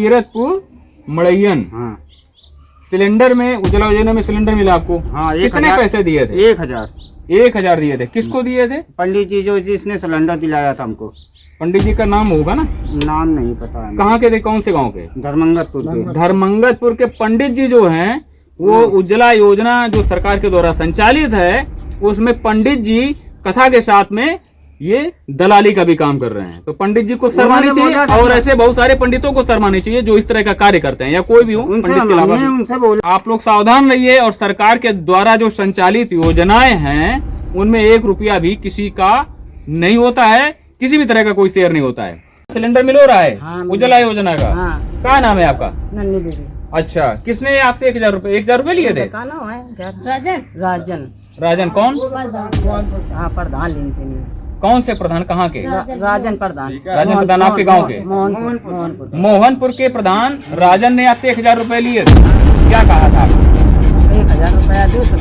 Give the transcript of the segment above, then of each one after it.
कीरतपुर मड़ैयन। हाँ। सिलेंडर में उज्ज्वला योजना में सिलेंडर मिला आपको? हाँ। कितने पैसे दिए थे? 1000। 1000 दिए थे। किसको दिए थे? पंडित जी जो जिसने सिलेंडर दिलाया था हमको। पंडित जी का नाम होगा ना? नाम नहीं पता है। कहाँ के थे? कौन से गांव के? धर्मंगतपुर के। धर्मंगतपुर के पंडित जी जो हैं वो उज्ज्वला योजना जो सरकार के द्वारा संचालित है उसमें पंडित जी कथा के साथ में ये दलाली का भी काम कर रहे हैं। तो पंडित जी को शर्मानी चाहिए और ऐसे बहुत सारे पंडितों को शर्मानी चाहिए जो इस तरह का कार्य करते हैं, या कोई भी हो पंडित के अलावा। उनसे बोला आप लोग सावधान रहिए और सरकार के द्वारा जो संचालित योजनाएं हैं उनमें 1 रुपया भी किसी का नहीं होता है, किसी भी तरह का कोई शेयर नहीं होता है। सिलेंडर मिल रहा है उज्ज्वला योजना का? क्या नाम है आपका? नन्नी देवी। अच्छा, किसने आपसे 1000 रुपए लिए थे? राजन। राजन कौन? प्रधान लेते नहीं। कौन से प्रधान? कहाँ के? राजन प्रधान। राजन प्रधान आपके गांव के? मोहनपुर के प्रधान राजन ने आपसे 1000 रुपए लिए थे। क्या कहा था? 1000 रुपया दो तो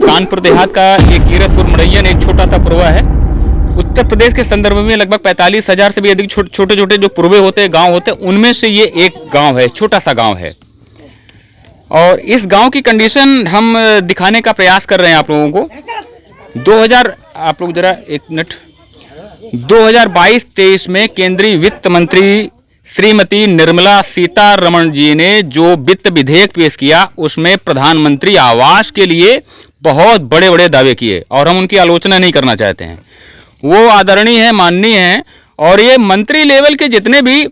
कानपुर देहात का ये कीरतपुर मड़ैयन एक छोटा सा पुरवा है। उत्तर प्रदेश के संदर्भ में लगभग 45,000 से भी अधिक छोटे छोटे जो पुरवे होते हैं, गांव होते हैं, उनमें से ये एक गांव है, छोटा सा गांव है। और इस गांव की कंडीशन हम दिखाने का प्रयास कर रहे हैं आप लोगों को। 2022-23 में केंद्रीय वित्त मंत्री श्रीमती निर्मला सीतारमण जी ने जो वित्त विधेयक पेश किया उसमें प्रधानमंत्री आवास के लिए बहुत बड़े बड़े दावे किए और हम उनकी आलोचना नहीं करना चाहते हैं। वो आदरणीय है, माननीय है, और ये मंत्री लेवल के जितने भी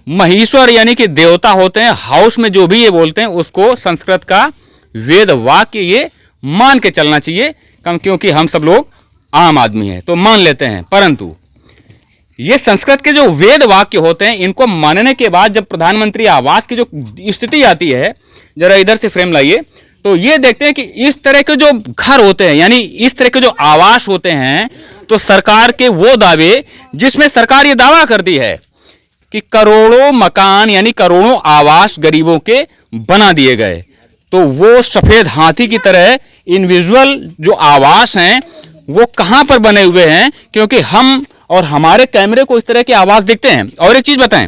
महेश्वर यानी कि देवता होते हैं, हाउस में जो भी ये बोलते हैं उसको संस्कृत का वेद वाक्य ये मान के चलना चाहिए, क्योंकि हम सब लोग आम आदमी हैं तो मान लेते हैं। परंतु ये संस्कृत के जो वेद वाक्य होते हैं इनको मानने के बाद जब प्रधानमंत्री आवास की जो स्थिति आती है, जरा इधर से फ्रेम लाइए, तो ये देखते हैं कि इस तरह के जो घर होते हैं यानी इस तरह के जो आवास होते हैं, तो सरकार के वो दावे जिसमें सरकार ये दावा करती है कि करोड़ों मकान यानी करोड़ों आवास गरीबों के बना दिए गए, तो वो सफेद हाथी की तरह इनविजुअल जो आवास हैं वो कहां पर बने हुए हैं, क्योंकि हम और हमारे कैमरे को इस तरह के आवास दिखते हैं। और एक चीज बताएं,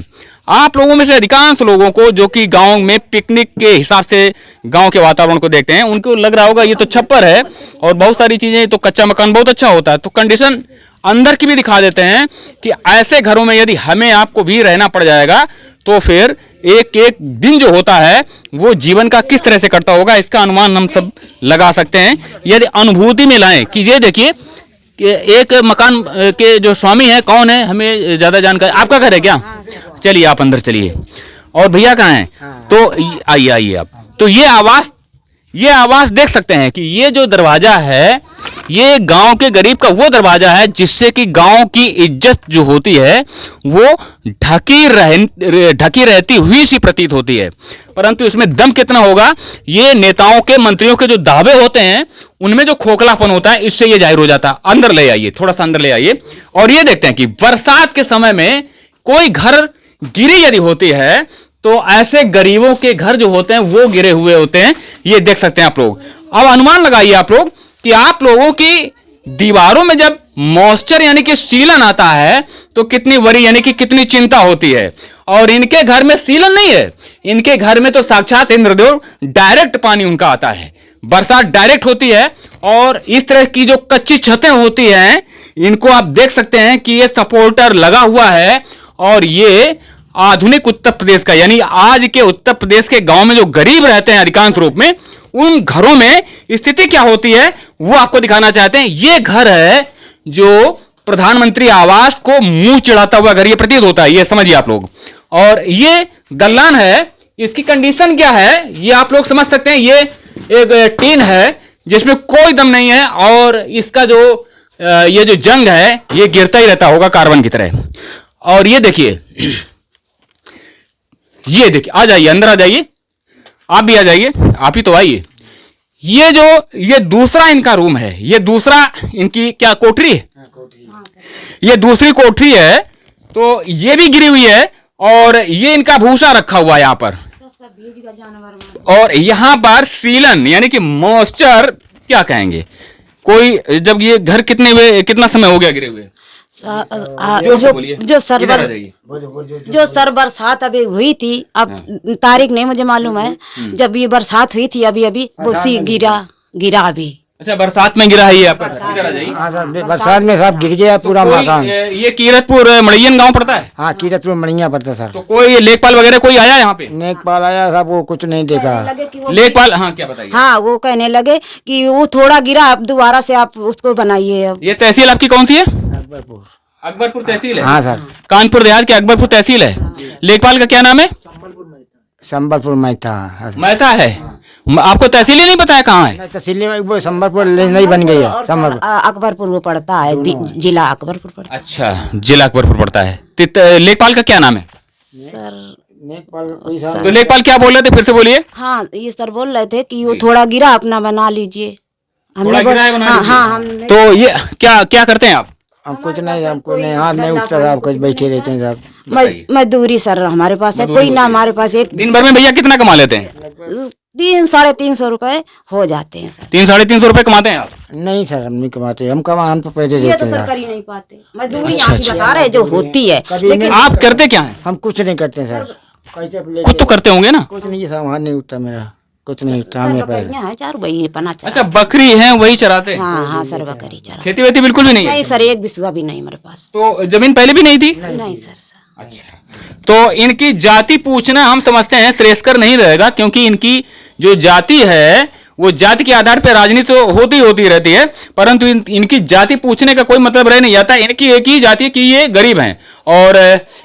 आप लोगों में से अधिकांश लोगों को जो कि गांव में पिकनिक के हिसाब से गांव के वातावरण को देखते हैं, उनको लग रहा होगा ये तो छप्पर है और बहुत सारी चीजें, तो कच्चा मकान बहुत अच्छा होता है। तो कंडीशन अंदर की भी दिखा देते हैं कि ऐसे घरों में यदि हमें आपको भी रहना पड़ जाएगा तो फिर एक एक दिन जो होता है वो जीवन का किस तरह से कटता होगा, इसका अनुमान हम सब लगा सकते हैं यदि अनुभूति में लाएं। कि ये देखिए कि एक मकान के जो स्वामी है कौन है, हमें ज्यादा जानकारी। आपका घर है क्या? चलिए आप अंदर चलिए। और भैया कहाँ हैं? तो आइए आप। तो ये आवास देख सकते हैं कि ये जो दरवाजा है ये गांव के गरीब का वो दरवाजा है जिससे कि गांव की इज्जत जो होती है वो ढकी रहती हुई सी प्रतीत होती है। परंतु इसमें दम कितना होगा, ये नेताओं के, मंत्रियों के जो दावे होते हैं उनमें जो खोखलापन होता है इससे ये जाहिर हो जाता है। अंदर ले आइए, थोड़ा सा अंदर ले आइए और ये देखते हैं कि बरसात के समय में कोई घर गिरी यदि होती है तो ऐसे गरीबों के घर जो होते हैं वो गिरे हुए होते हैं, ये देख सकते हैं आप लोग। अब अनुमान लगाइए आप लोग कि आप लोगों की दीवारों में जब मॉइस्चर यानी कि सीलन आता है तो कितनी वरी यानी कि कितनी चिंता होती है। और इनके घर में सीलन नहीं है, इनके घर में तो साक्षात इंद्रदेव डायरेक्ट पानी उनका आता है, बरसात डायरेक्ट होती है। और इस तरह की जो कच्ची छतें होती हैं इनको आप देख सकते हैं कि ये सपोर्टर लगा हुआ है। और ये आधुनिक उत्तर प्रदेश का यानी आज के उत्तर प्रदेश के गांव में जो गरीब रहते हैं अधिकांश रूप में, उन घरों में स्थिति क्या होती है वो आपको दिखाना चाहते हैं। ये घर है जो प्रधानमंत्री आवास को मुंह चिढ़ाता हुआ घर ये प्रतीत होता है, ये समझिए आप लोग। और ये दलान है, इसकी कंडीशन क्या है ये आप लोग समझ सकते हैं। ये एक टीन है जिसमें कोई दम नहीं है और इसका जो ये जो जंग है ये गिरता ही रहता होगा कार्बन की तरह। और ये देखिए, ये देखिए, आ जाइए अंदर आ जाइए, आप भी आ जाइए, आप ही तो आइए। ये दूसरा इनका रूम है, ये दूसरा इनकी क्या कोठरी है, ये दूसरी कोठरी है। तो ये भी गिरी हुई है और ये इनका भूसा रखा हुआ है यहां पर। और यहां पर सीलन यानी कि मॉइस्चर क्या कहेंगे, कोई जब ये घर कितना समय हो गया गिरे हुए? जो सर बरसात अभी हुई थी, अब तारीख नहीं मुझे मालूम है, जब ये बरसात हुई थी अभी अभी वो सी गिरा अभी। अच्छा, बरसात में गिरा है ये आपका? इधर आ जाइए। हाँ सर, बरसात में सब गिर गया पूरा कोई, मकान। ये कीरतपुर मड़ैयन गांव पड़ता है? हाँ, कीरतपुर मड़िया पड़ता सर। तो कोई लेखपाल वगैरह कोई आया यहाँ पे? नेकपाल आया सब, वो कुछ नहीं देखा। लेखपाल, हाँ क्या बताइए? हाँ, वो कहने लगे कि वो थोड़ा गिरा, अब दोबारा से आप उसको बनाइए। अब ये तहसील आपकी कौन सी है? अकबरपुर। अकबरपुर तहसील है? हाँ सर। कानपुर देहात के अकबरपुर तहसील है। लेखपाल का क्या नाम है? संबलपुर मेहता। मेहता है। आपको तहसील ही नहीं पता है कहाँ है? तहसील में वो संबलपुर नहीं बन गई है। संबलपुर अकबरपुर वो पड़ता है, जिला अकबरपुर पड़ता है। अच्छा, जिला अकबरपुर पड़ता है। लेखपाल का क्या नाम है? सर नेकपाल। तो लेखपाल क्या बोल रहे थे, फिर से बोलिए। हाँ, ये सर बोल रहे थे कि वो थोड़ा गिरा, अपना बना लीजिए। थोड़ा गिरा है, बना हाँ लीजिए। हाँ, हमने तो ये क्या क्या करते हैं आप? हम कुछ नहीं, हमको नहीं, हाथ नहीं उठता साहब, कुछ बैठे रहते हैं साहब। मजदूरी सर हमारे पास है, कोई ना हमारे पास। एक दिन भर में भैया कितना कमा लेते हैं? 300-350 रुपए हो जाते हैं सर। 300-350 रुपए कमाते हैं आप? नहीं सर, हम नहीं कमाते, हम तो पैसे ये देते तो हैं सर कर ही नहीं पाते। मजदूरी यहाँ की बता रहे जो होती है। लेकिन आप करते क्या हैं? हम कुछ नहीं करते सर। कैसे खुद तो करते होंगे ना? कुछ नहीं साहब, हाथ नहीं उठता मेरा, कुछ नहीं उठता हमें पैसे। बकरियां हैं 4 वही पना चला। अच्छा, बकरी है वही चराते हैं? हाँ हाँ सर, बकरी चरा। खेती वेती बिल्कुल भी नहीं है? नहीं सर, एक बिस्वा भी नहीं हमारे पास। तो जमीन पहले भी नहीं थी? नहीं सर। अच्छा, तो इनकी जाति पूछना हम समझते हैं श्रेयस्कर नहीं रहेगा, क्योंकि इनकी जो जाति है वो जाति के आधार पर राजनीति तो होती रहती है, परंतु इनकी जाति पूछने का कोई मतलब रह नहीं जाता। इनकी एक ही जाति कि ये गरीब हैं और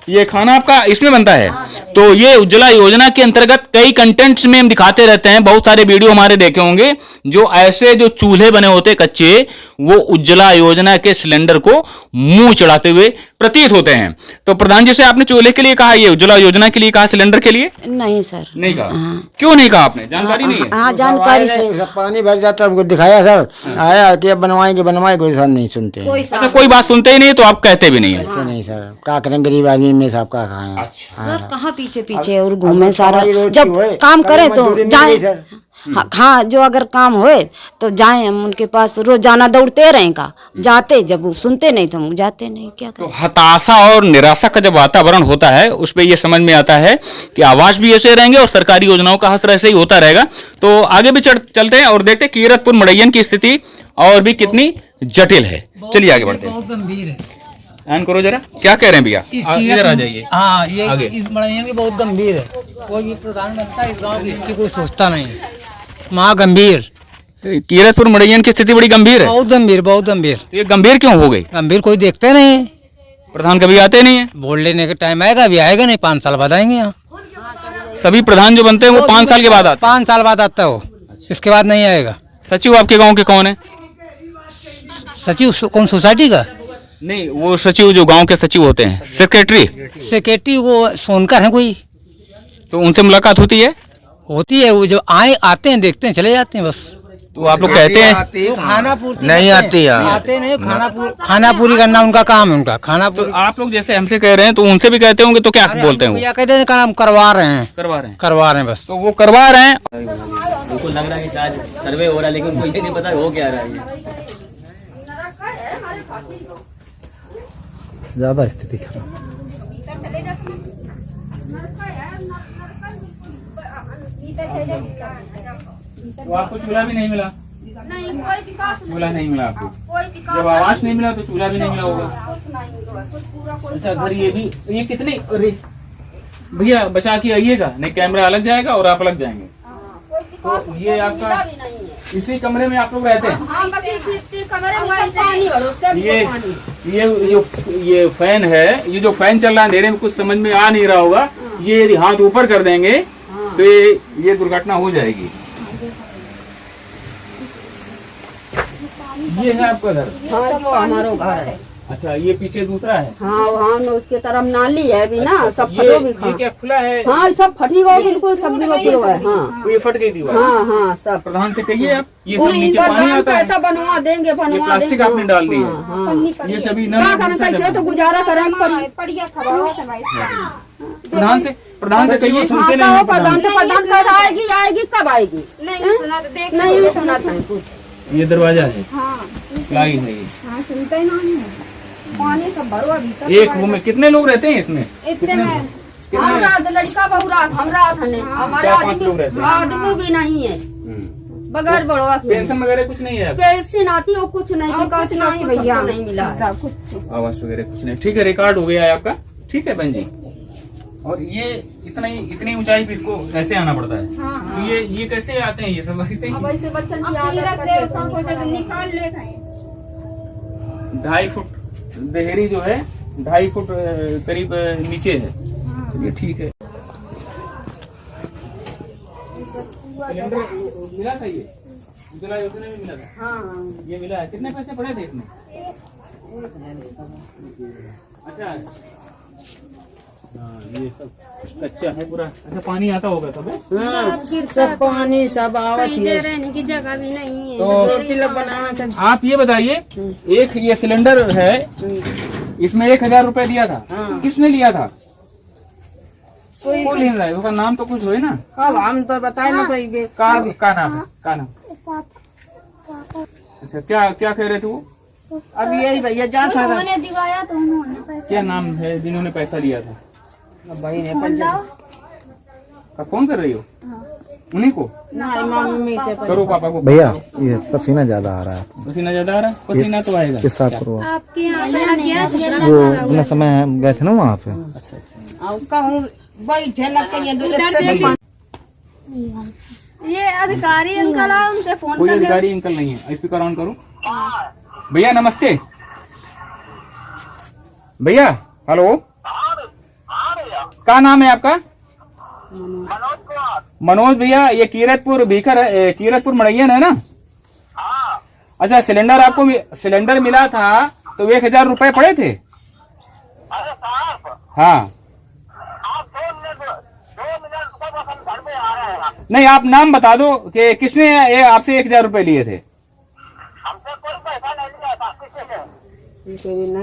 ये खाना आपका इसमें बनता है। तो ये उज्ज्वला योजना के अंतर्गत कई कंटेंट्स में हम दिखाते रहते हैं, बहुत सारे वीडियो हमारे देखे होंगे, जो ऐसे जो चूल्हे बने होते कच्चे, वो उज्ज्वला योजना के सिलेंडर को मुंह चढ़ाते हुए प्रतीत होते हैं। तो प्रधान जी से आपने चूल्हे के लिए कहा, ये उज्ज्वला योजना के लिए कहा, सिलेंडर के लिए नहीं सर, नहीं कहा? क्यों नहीं कहा आपने? जानकारी नहीं है? हाँ जानकारी से सब पानी भर जाता, हमको दिखाया सर, आया कि अब बनवाएंगे सर, नहीं सुनते हैं। अच्छा, कोई बात सुनते ही नहीं तो आप कहते भी नहीं है? कहते नहीं सर, क्या करें, गरीब आदमी में सब का खाएं। सर कहाँ पीछे और घूमे सारा, कमाई रोटी जब होए, काम करें तो मजदूरी मिल जाए। गई सर। हाँ, जो अगर काम होए तो जाए हम उनके पास, रोजाना दौड़ते रहें का जाते, जब वो सुनते नहीं तो हम जाते नहीं। क्या तो करें? हताशा और निराशा का जब वातावरण होता है, उस पर यह समझ में आता है कि आवास भी ऐसे रहेंगे और सरकारी योजनाओं का असर ऐसे ही होता रहेगा। तो आगे भी चलते हैं और देखते हैं कीरतपुर मड़ैयन की स्थिति और भी कितनी जटिल है। चलिए आगे बढ़ते हैं। बहुत गंभीर है। ऑन करो जरा, क्या कह रहे हैं भैया? इधर आ जाइए। हाँ, ये आगे। इस मड़ैयन की बहुत गंभीर है। कोई भी प्रधान बनता है इस गांव की स्थिति कोई सोचता नहीं। महा गंभीर, कीरतपुर मड़ैयन की स्थिति बड़ी गंभीर है। बहुत गंभीर, बहुत गंभीर। तो ये गंभीर क्यों हो गई? गंभीर कोई देखते नहीं, प्रधान कभी आते नहीं है। वोट लेने के टाइम आएगा, अभी आएगा नहीं, 5 साल बाद आएंगे यहाँ। सभी प्रधान जो बनते हैं वो 5 साल के बाद आते 5 साल बाद आता है वो, इसके बाद नहीं आएगा। हैं। सचिव आपके गाँव के कौन है? सचिव कौन, सोसाइटी का? नहीं, वो सचिव जो गांव के सचिव होते हैं, सेक्रेटरी वो सोनकर है कोई। तो उनसे मुलाकात होती है? होती है, वो जो आते हैं, देखते हैं, चले जाते हैं बस। तो आप लोग कहते हैं वो खाना पूर्ति नहीं करते आती हैं। है। आते नहीं, खाना पूरी करना उनका काम है, उनका खाना तो पूरी। आप लोग जैसे हमसे कह रहे हैं तो उनसे भी कहते होंगे, तो क्या बोलते हैं वो? भैया कहते हैं काम करवा रहे हैं, करवा रहे हैं बस। तो वो करवा रहे हैं। उनको लग रहा है कि शायद सर्वे हो रहा है, लेकिन उनको ये नहीं पता हो क्या रहा है। ज्यादा स्थिति खराब। तो आपको चूल्हा भी नहीं मिला? नहीं, कोई विकास चूल्हा नहीं मिला आपको? कोई विकास जब आवास नहीं मिला तो चूल्हा भी नहीं मिला होगा। कुछ नहीं हुआ, कुछ पूरा कोई अच्छा, घर ये भी, ये कितनी, अरे भैया बचा के आइएगा, नहीं कैमरा अलग जाएगा और आप अलग जाएंगे। कोई विकास तो ये आपका मिला भी नहीं है। इसी कमरे में आप लोग रहते हैं? हाँ, बस इसी कमरे में सब पानी भरो, सब ये पानी। ये फैन है, ये जो फैन चल रहा है अंधेरे में कुछ समझ में आ नहीं रहा होगा, ये यदि हाथ ऊपर कर देंगे तो ये दुर्घटना हो जाएगी। ये है आपका घर? हाँ, जो हमारा घर है। अच्छा, ये पीछे दूसरा है? हाँ, वहाँ न उसके तरफ नाली है भी ना, सब ये फटो भी ये खा। क्या खुला है? हाँ, सब फटी गो बिल्कुल, सब गिरो गिरो है। हाँ तो ये फट गई दीवार? हाँ हाँ, सब प्रधान से कहिए आप, ये सब उन नीचे पर पानी दाम आता है, पैसा बनवा देंगे, ये बनवा प्लास्टिक देंगे। आपने डाल दी है, हाँ, हाँ। ये सभी क्या करें, कैसे तो गुजारा करें प्रधान से कहिए, सुनते नहीं हैं प्रधान प्रधान। तो प्रधान कह रहा आएगी आएगी, कब आएगी? नहीं सुना था कुछ। ये दरवाजा है, प्लाई है ये। पानी सब भरो अभी तक। एक रूम में कितने लोग रहते हैं इसमें? हम रात लड़का बहू रात हम रात है हमारे 4-5 लोग रहते हैं। आदमी भी नहीं है बगैर बड़वा के। पेंशन वगैरह कुछ नहीं है? कैसे नाती हो कुछ नहीं विकास नहीं भैया नहीं मिला है। आवास वगैरह कुछ नहीं। ठीक है, रिकॉर्ड हो गया है आपका। ठीक है बहन जी। और ये इतनी ऊंचाई पे इसको ऐसे आना पड़ता है। तो ये कैसे आते हैं ये सब? ऐसे ही? अब ऐसे बच्चन की आदत है। 2.5 फुट देहरी जो है 2.5 फुट करीब नीचे है। चलिए ठीक है। सिलेंडर मिला था ये उज्ज्वला योजना में मिला था। हाँ ये मिला है। कितने पैसे पड़े थे इसमें? अच्छा हाँ ये सब कच्चा है पूरा। अच्छा पानी आता होगा सब? सब पानी सब आवत है, रहने की जगह भी नहीं है। तो बनाना था। आप ये बताइए, एक ये सिलेंडर है इसमें 1000 रुपए दिया था। किसने लिया था? कौन ले रहा है? उसका नाम तो कुछ हो ना? अब हम तो बताए ना पाएंगे। का नाम है? का नाम? अच्छा क्या कह रहे थे वो? अब यही भैया जा सकता उन्होंने दिवाया तो उन्होंने पैसे। क्या नाम है जिन्होंने पैसा लिया था? भाई ने पंजाब का फोन कर रही हो? उन्हीं को ना मम्मी के करो, पापा को। भैया ये पसीना ज्यादा आ रहा है, पसीना ज्यादा आ रहा है? पसीना तो आएगा। किस साथ करो आपके यहाँ गया छपरा वो अपना समय हम गए थे ना वहाँ पे। कहूँ बैठे लग ये अधिकारी अंकल आ उनसे फोन कोई कर ले। अधिकारी अंकल नहीं है। स्पीकर ऑन करो। भैया नमस्ते। भैया हेलो, क्या नाम है आपका? मनोज भैया, ये कीरतपुर भीखर है, कीरतपुर मड़ैयन है ना? अच्छा सिलेंडर आपको सिलेंडर मिला था तो 1000 रुपए पड़े थे? हाँ नहीं, आप नाम बता दो कि किसने ये आपसे 1000 रुपए लिए थे।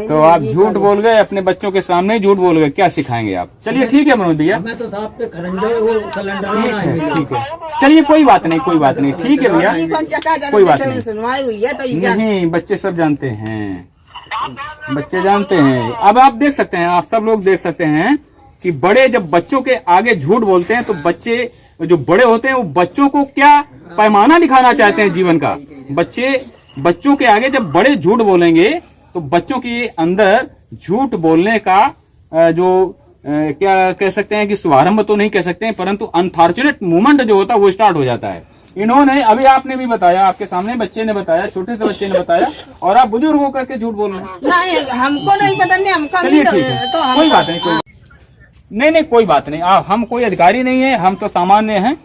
तो आप झूठ बोल गए, अपने बच्चों के सामने झूठ बोल गए, क्या सिखाएंगे आप? चलिए ठीक है मनोज भैया, मैं तो साहब के सिलेंडर ठीक है। चलिए कोई बात नहीं, कोई बात नहीं, ठीक है भैया, कोई बात नहीं। सुनवाई हुई है तो नहीं बच्चे सब जानते हैं, बच्चे जानते हैं। अब आप देख सकते हैं, आप सब लोग देख सकते हैं कि बड़े जब बच्चों के आगे झूठ बोलते हैं तो बच्चे जो बड़े होते हैं वो बच्चों को क्या पैमाना दिखाना चाहते हैं जीवन का। बच्चों के आगे जब बड़े झूठ बोलेंगे तो बच्चों के अंदर झूठ बोलने का जो क्या कह सकते हैं कि शुभारंभ तो नहीं कह सकते हैं, परंतु अनफॉर्चुनेट मूवमेंट जो होता है वो स्टार्ट हो जाता है। इन्होंने अभी आपने भी बताया, आपके सामने बच्चे ने बताया, छोटे से बच्चे ने बताया, और आप बुजुर्ग होकर के झूठ बोल रहे हैं। नहीं हमको नहीं पता, नहीं हमको चलिए ठीक है, कोई बात नहीं, नहीं कोई बात नहीं। हम कोई अधिकारी नहीं है, हम तो सामान्य हैं,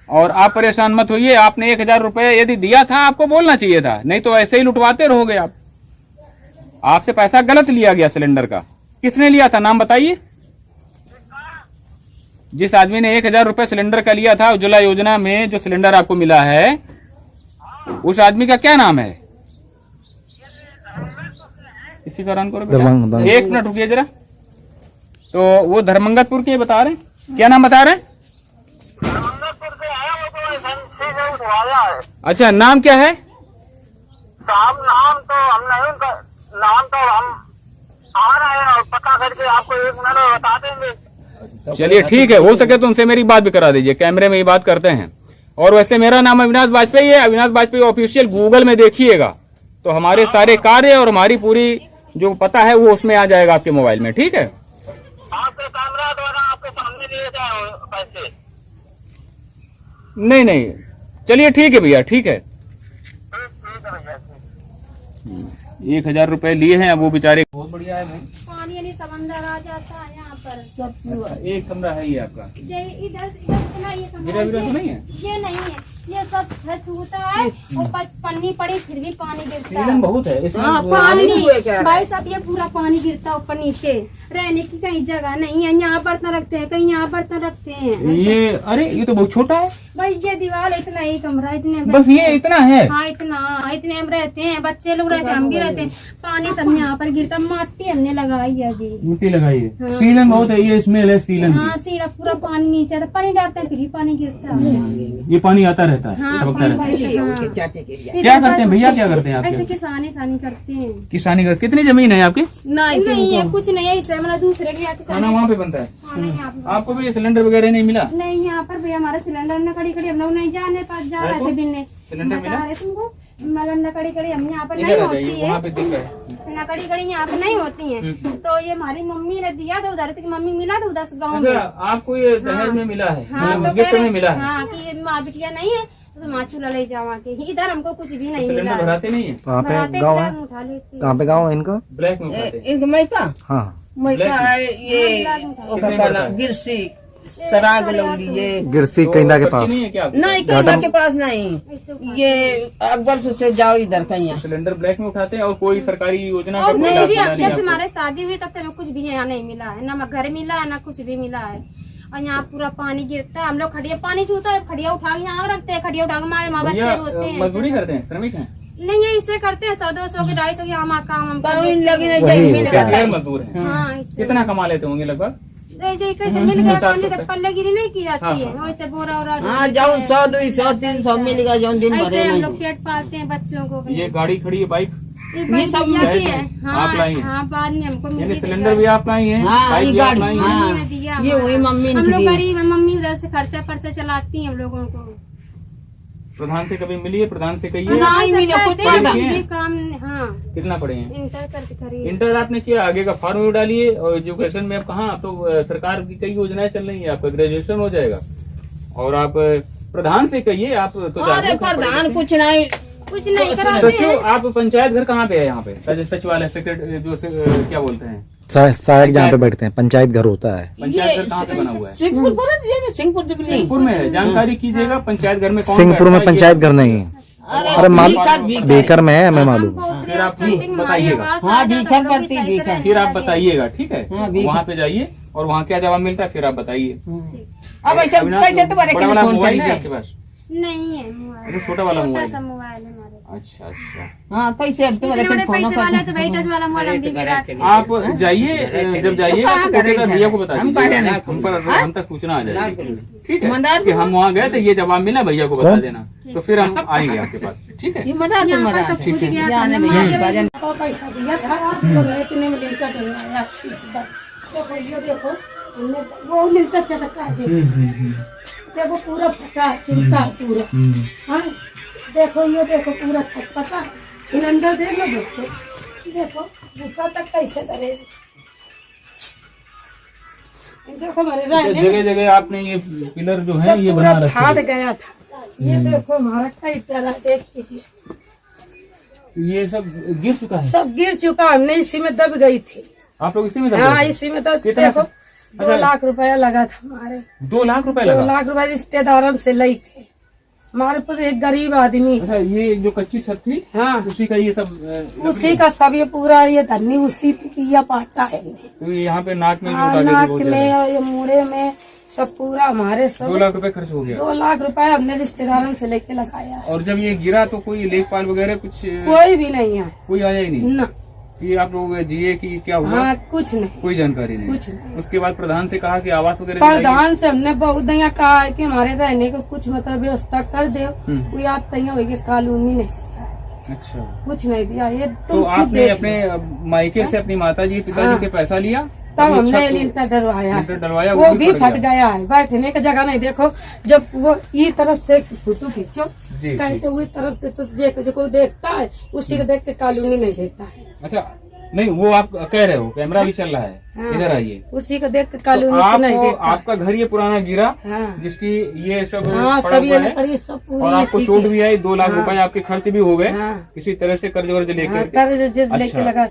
और आप परेशान मत होइए। आपने 1000 रुपए यदि दिया था आपको बोलना चाहिए था, नहीं तो ऐसे ही लुटवाते रहोगे आप। आपसे पैसा गलत लिया गया सिलेंडर का। किसने लिया था, नाम बताइए। जिस आदमी ने 1000 रुपए सिलेंडर का लिया था उज्ज्वला योजना में, जो सिलेंडर आपको मिला है, उस आदमी का क्या नाम है? इसी का रन करो बेटा, 1 मिनट रुकिए जरा। तो वो धर्मंगतपुर के बता रहे हैं, क्या नाम बता रहे हैं? अच्छा नाम क्या है? नाम तो हम नहीं, नाम तो हम आ रहे हैं और पता करके आपको 1 मिनट में बता देंगे। चलिए ठीक है, हो सके तो उनसे मेरी बात भी करा दीजिए, कैमरे में ही बात करते हैं। और वैसे मेरा नाम अविनाश वाजपेयी है, अविनाश वाजपेयी ऑफिशियल गूगल में देखिएगा तो हमारे सारे कार्य और हमारी पूरी जो पता है वो उसमें आ जाएगा आपके मोबाइल में, ठीक है? आपके कैमरा द्वारा आपके सामने दिए जाए पैसे। नहीं चलिए ठीक है भैया, ठीक है। 1000 रुपए लिए हैं, अब वो बेचारे बहुत बढ़िया है भाई। पानी यानी समंदर आ जाता है यहाँ पर। एक कमरा है ये आपका, इधर इतना ये कमरा गिरा तो नहीं है? ये नहीं है, ये सब छत होता है और पन्नी पड़ी फिर भी पानी गिरता है। सीलन बहुत है इसमें। पानी भाई साहब ये पूरा पानी गिरता है ऊपर नीचे, रहने की कहीं जगह नहीं है। यहाँ बर्तन रखते हैं, कहीं यहाँ बर्तन रखते हैं। ये अरे ये तो बहुत छोटा है भाई, ये दीवार इतना ही कमरा, इतने बस, ये इतना है। हाँ इतने हम रहते हैं, बच्चे लोग रहते हैं, हम भी रहते हैं। पानी सब यहाँ पर गिरता, माटी हमने लगाई है अभी, मिट्टी लगाई है। सीलन बहुत है, ये स्मेल है सीलन की। हाँ सीधा पूरा पानी नीचे आता, पानी डालते हैं फिर भी पानी गिरता है। ये पानी आता रहता है, हाँ, टपकता रहता है। क्या करते हैं भैया, क्या करते हैं ऐसे आपके? किसानी करते हैं। किसानी कर, कितनी जमीन है आपकी? नहीं है, कुछ नहीं है, इससे मतलब दूसरे के यहाँ खाना वहाँ पे बनता है? खाना यहाँ पे आपको भी सिलेंडर वगैरह नहीं मिला? नहीं, यहाँ पर भैया हमारा सिलेंडर न कड़ी हम लोग नहीं जाने पास जा रहे थे बिनने। सिलेंडर मिला? बता रहे तुमको, मतलब नकड़ी हम यहाँ पर इधर नहीं आ होती जाइए, है, वहाँ पे दिख रहा है। नकड़ी यहाँ पर नहीं होती है। तो ये हमारी मम्मी ने दिया था उधर, की मम्मी मिला था उधर गाँव में। अच्छा, आपको ये दहेज में मिला है? हाँ, मतलब तो गिफ्ट कह में मिला रहे है? हाँ कि माँ बिटिया नहीं है तो माँ चूल्हा ले जाओ आके। इधर हमको कुछ भी नहीं मिला सिलेंडर है। भराते नहीं है? कहाँ भराते पे गाँव है? ब्लैक में उठा लेती है। कहाँ पे गाँव है इनका? ब्लैक में उठाते हैं? इनका मैका हाँ मैका है ये कितने पड़ता है? गिरसी सराग लौली ये गिरसी तो कैंदा के पर्ची पास। नहीं है क्या आपको? नहीं कहना के पास नहीं, ऐसे उठा ये अकबर से जाओ इधर कहीं। सिलेंडर ब्लैक में उठाते हैं और कोई सरकारी योजना का और कोई नहीं लाभ भी, मिला अब नहीं जब से आपको? हमारे शादी हुई तब तक हमें कुछ भी यहाँ नहीं मिला है, ना घर मिला है ना कुछ भी मिला है। और यहाँ पूरा पानी गिरता है, हम लोग खड़िया पानी छूता है, खड़िया उठा के यहाँ रखते हैं, खड़िया उठा के हमारे माँ भैया, बच्चे रोते हैं। मजदूरी करते हैं, श्रमिक हैं? नहीं है, इससे करते हैं 100-200 के 250 के हम काम हम करते कहीं हैं। लगी नहीं वही जाए होता है। गैर मजदूर हैं। हाँ, इससे कितना कमा लेते होंगे लगभग? जैसे कैसे मिल गया 400 पानी तक पल्ले गिरी नहीं की जाती है, हाँ। वैसे बोरा और हाँ जाओ 100 200 300 मिलेगा जो दिन ऐसे भरे हम नहीं। लोग पेट पालते हैं बच्चों को अपने। ये गाड़ी खड़ी है, बाइक, ये बाइक सब भैया की है, है। आप लाई हैं? हाँ, बाद में हमको यानी मिली थी सिलेंडर गाड़ी। भी आप लाई हैं, हाँ, बाइक ये भी आप गाड़ी, लाई हैं? हाँ। मम्मी ने दिया ये वही मम्मी ने हम लोग दी। गरीब हैं, मम्मी उधर से खर्चा पर्चा चलाती हैं हम लोगों को। प्रधान से कभी मिली है? प्रधान से कहिए। हाँ, नहीं मिला, सकते कुछ हैं, पढ़े कुछ हैं? भी काम। हाँ, कितना पढ़े हैं? इंटर करके करिए। इंटर आपने किया, आगे का फॉर्म भी डालिए और एजुकेशन में आप कहाँ, अब तो सरकार की कई योजनाएं चल रही है, आपका ग्रेजुएशन हो जाएगा। और आप प्रधान से कहिए, आप तो अरे जागरूक हैं, प्रधान कुछ नहीं, कुछ नहीं कराते सचिव, हैं। आप पंचायत घर कहाँ पे है? यहाँ पे सचिवालय, सेक्रेटरी, जो क्या बोलते हैं, सहायक जहाँ पे बैठते हैं, पंचायत घर होता है। पंचायत घर कहाँ पे बना हुआ है? सिंहपुर पर है, सिंहपुर दिखनी। सिंहपुर में है, जानकारी कीजिएगा। पंचायत घर में कौन सिंहपुर में बैठता है? पंचायत घर नहीं है। अरे बेकर में है, हमें मालूम है। फिर आप बताइएगा। हाँ भीखर पड़ती भीखर। फिर आप बताइएगा, ठीक है? हाँ, भी- वहाँ पे जाइए और वहाँ क्या जवाब मिलता है फिर आप बताइए। अब ऐसे पैसे तुम्हारे बड़ा के वाला फोन मोबाइल कर है रहे आपके पास? नहीं है मोबाइल, अच्छा, छोटा वाला मोबाइल सा है। मोबाइल है हमारे। अच्छा अच्छा, हाँ कैसे अब तुम्हारे इतने के बड़े फोन पैसे वाला है कर तो भाई टच वाला मोबाइल हम भी गिरा के आप जाइए, जब जाइएगा कहाँ तो करेंगे? भैया को बता हम दीजिए, कहाँ जाने? हम पर हम तक सूचना आ जाएगी, ठीक है? ईमानदार कि हम वहाँ गए तो ये जवाब मिला, भैया को बता देना, तो फिर हम आएंगे आपके पास, ठीक है? ये मजा तुम्हारा सब खुद गया जाने करने में में। भजन पैसा दिया था तो इतने में लिंका डलवाया देखो ये देखो हमने वो लिंका चटका है देखो पूरा फटा है, चिमटा है पूरा। हाँ देखो ये देखो पूरा छटपटा है, सिलेंडर देख लो, देखो गुस्सा तक कैसे डरे। देखो हमारे रहने जगह जगह आपने ये पिलर जो है ये बना रखे फाट हैं। गया था। ये देखो हमारा कई तरह देख लीजिए, ये सब गिर चुका है। सब गिर चुका, हमने इसी में दब गई थी। आप लोग इसी में दब हाँ गए थे? इसी में तो कितना? देखो 2 लाख रुपया लगा था हमारे। 2 लाख रुपए 2 लगा? लाख रुपया रिश्तेदारों से लाई थे। हमारे पास एक गरीब आदमी, अच्छा, ये जो कच्ची छत थी हाँ उसी का ये सब उसी का सब ये पूरा ये धन्नी उसी पे किया पाटा है। तो यहाँ पे नाक में हाँ, जो डाले थे नाक बहुत में ज्यादा। और ये मुड़े में सब पूरा हमारे 2 सब लाख रुपए खर्च हो गया। 2 लाख रुपया हमने रिश्तेदारों से लेके लगाया है। और जब ये गिरा तो कोई लेखपाल वगैरह कुछ कोई भी नहीं है कोई आया ही नहीं? ना, कि आप लोग जिए कि क्या हुआ? हाँ कुछ नहीं। कोई जानकारी नहीं। कुछ नहीं। उसके बाद प्रधान से कहा कि आवास वगैरह दिलाइए। प्रधान से हमने बहुत दया कहा है कि हमारे रहने को कुछ मतलब व्यवस्था कर दो, कोई आप तैयार होगी कानूनी नहीं, अच्छा, कुछ नहीं दिया। ये तो तुम खुद आपने देख अपने मायके से अपनी माता जी पिताजी हाँ। से पैसा लिया, तब वो हमने छत- लिंटर डलवाया, लिंटर डलवाया, वो भी फट गया है। बैठने की जगह नहीं, देखो जब वो ये तरफ से फोटो खींचो जी, कहीं जी। तो वही तरफ से तो जो कोई देखता है उसी को देख के कानूनी नहीं देता है। अच्छा, नहीं वो आप कह रहे हो कैमरा भी चल रहा है, हाँ। इधर आइए। उसी को देख के तो कानूनी को नहीं आपको देता। आपका घर ये पुराना गिरा, हाँ जिसकी ये सब हाँ पड़ा सब हुआ ये है, लकड़ी सब और पूरी आपको इसी चोट की। भी आई, 2 लाख हाँ। रुपए आपके खर्च भी हो गए, हाँ। किसी तरह से कर्ज वर्ज हाँ, लेकर। कर्ज जिस लेके अच्छा। लगा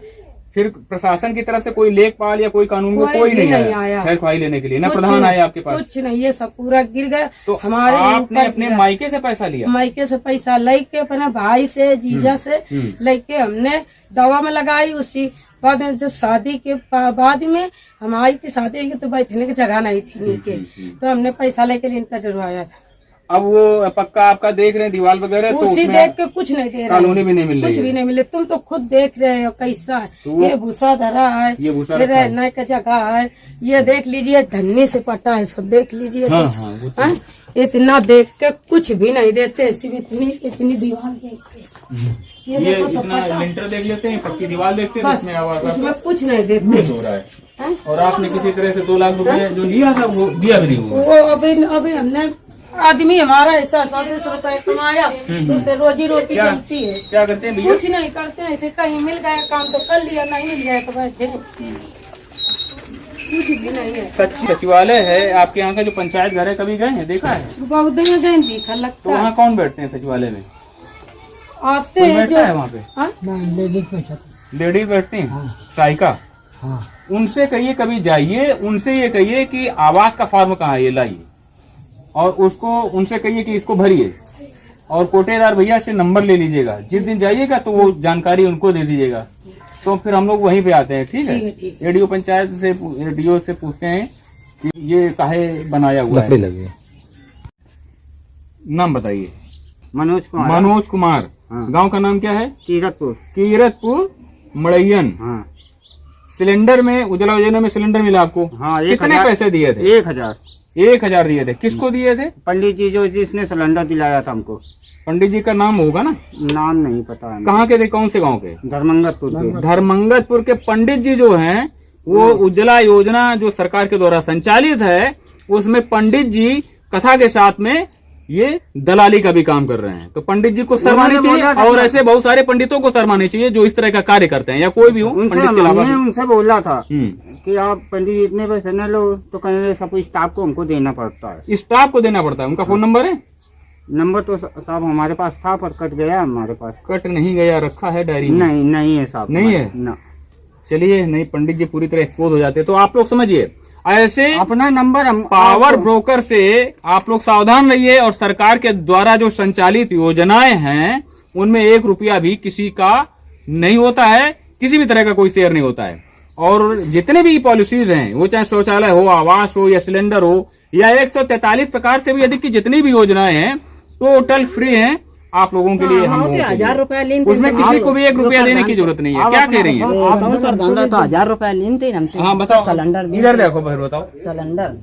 फिर प्रशासन की तरफ से कोई लेखपाल या कोई कानून में कोई भी नहीं नहीं आया आया। खैर ख्वाही लेने के लिए, न कुछ प्रधान नहीं, आए आपके पास? कुछ नहीं, ये सब पूरा गिर गया। तो हमारे आपने ऊपर अपने गिरा। मायके से पैसा लिया? मायके से पैसा लेके अपने भाई से जीजा से लेके हमने दवा में लगाई। उसी बाद में जब शादी के बाद में हमारी थी शादी हुई तो बैठने की जगह नहीं थी नीचे, तो हमने पैसा लेके लिंटर डलवाया था। अब वो पक्का आपका देख रहे हैं दीवार वगैरह, तो उसी उसमें देख के कुछ नहीं दे रहे, कानूनी भी नहीं मिल रही कुछ भी है। नहीं मिले। तुम तो खुद देख रहे हो कैसा है, तो वो- ये भूसा धरा है, ये भूसा ये रखा है। रहने का जगह है, ये देख लीजिए धन्नी से पटा है, सब देख लीजिए। हाँ, हाँ, वो तो- हाँ? इतना देख के कुछ भी नहीं देते, सिर्फ इतनी इतनी दीवार देख के। ये देखो इतना सपाटा। लिंटर देख लेते हैं, पक्की दीवार देखते हैं, बस, इसमें आवाज उसमें कुछ नहीं देते। हो रहा है। और आपने किसी तरह से 2 लाख रुपए जो लिया था वो दिया भी नहीं हुआ। वो अभी हमने आदमी हमारा ऐसा 100 रुपए कमाया, उससे रोजी रोटी चलती है। क्या करते हैं भैया? कुछ नहीं करते हैं, ऐसे कहीं मिल गया काम तो कर लिया, नहीं मिल गया तो बैठे। कुछ भी नहीं है। सचिवालय है आपके यहाँ का जो पंचायत घर है, कभी गए हैं, देखा है? बहुत दिन गए देखा तो लगता है। वहाँ कौन बैठते हैं सचिवालय में? आते कोई हैं बैठता जो है वहाँ पे? हाँ? लेडीज बैठती हैं, सहायिका। उनसे कहिए कभी जाइए, उनसे ये कहिए कि आवास का फॉर्म कहाँ है ये लाइए, और उसको उनसे कहिए कि इसको भरिए, और कोटेदार भैया से नंबर ले लीजिएगा। जिस दिन जाइएगा तो वो जानकारी उनको दे दीजिएगा, तो फिर हम लोग वहीं पे आते हैं। ठीक है? एडीओ पंचायत से एडीओ से पूछते हैं कि ये काहे बनाया हुआ है। लगे। नाम बताइए। मनोज कुमार। मनोज कुमार। हाँ। गांव का नाम क्या है? कीरतपुर। कीरतपुर मड़ैयन। हाँ सिलेंडर में, उज्ज्वला योजना में सिलेंडर मिला आपको? हाँ। कितने पैसे दिए थे? 1000। 1000 दिए थे। किसको दिए थे? पंडित जी जो जिसने सिलेंडर दिलाया था हमको। पंडित जी का नाम होगा ना? नाम नहीं पता है। कहाँ के थे? कौन से गांव के? धर्मंगतपुर के। धर्मंगतपुर के पंडित जी जो हैं, वो उज्ज्वला योजना जो सरकार के द्वारा संचालित है, उसमें पंडित जी कथा के साथ में ये दलाली का भी काम कर रहे हैं। तो पंडित जी को शर्मानी चाहिए, और ऐसे बहुत सारे पंडितों को शर्मानी चाहिए जो इस तरह का कार्य करते हैं, या कोई भी हो पंडित के अलावा। हमने उनसे बोला था कि आप पंडित जी इतने पैसे न लो, तो कहने सब स्टाफ को हमको देना पड़ता है। स्टाफ को देना पड़ता है। उनका फोन नंबर है? नंबर तो साहब हमारे पास था, पर कट गया हमारे पास। कट नहीं गया, रखा है डायरी में? नहीं है साहब। नहीं है ना। चलिए, नहीं, पंडित जी पूरी तरह एक्सपोज हो जाते हैं। तो आप लोग समझिए, ऐसे अपना नंबर हम पावर ब्रोकर से आप लोग सावधान रहिए, और सरकार के द्वारा जो संचालित योजनाएं हैं उनमें 1 रुपया भी किसी का नहीं होता है, किसी भी तरह का कोई शेयर नहीं होता है। और जितने भी पॉलिसीज हैं, वो चाहे शौचालय हो, आवास हो, या सिलेंडर हो, या 143 प्रकार से भी अधिक की जितनी भी योजनाएं हैं, टोटल फ्री हैं आप लोगों के लिए। हम लोगों के लिए 1000 रुपया उसमें किसी को भी 1 रुपया देने की जरूरत नहीं है। क्या कह रही है? तो 1000 रुपया लेते हम। हाँ बताओ। सिलेंडर इधर देखो, भाई बताओ। सिलेंडर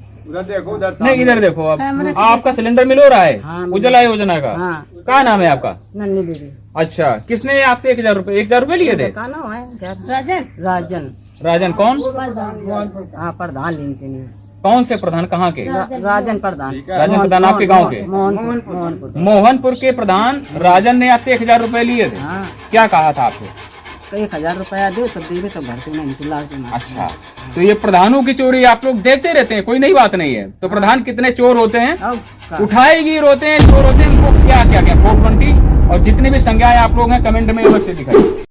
नहीं, इधर देखो। आप आपका सिलेंडर मिल हो रहा है? हाँ, उज्ज्वला योजना का? हाँ। क्या नाम है आपका? नन्नी दीदी। अच्छा, किसने आपसे 1000 रुपए लिए थे? का नाम है क्या? राजन। राजन। राजन कौन? हाँ, प्रधान लेते नहीं। कौन से प्रधान? कहाँ के? राजन प्रधान। राजन प्रधान आपके गांव के? मोहनपुर। मोहनपुर के प्रधान राजन ने आपसे 1000 रुपए लिए थे। हाँ। क्या कहा था आपसे? 1000 रुपया दो तब देवे तो भरते नहीं, लाख। अच्छा, तो ये प्रधानों की चोरी आप लोग देखते रहते हैं, कोई नई बात नहीं है। तो प्रधान कितने चोर होते हैं, उठाएगी होते हैं, चोर होते हैं। उनको क्या क्या क्या 420 और जितनी भी संज्ञाएं आप लोग हैं, कमेंट में अवश्य दिखाइए।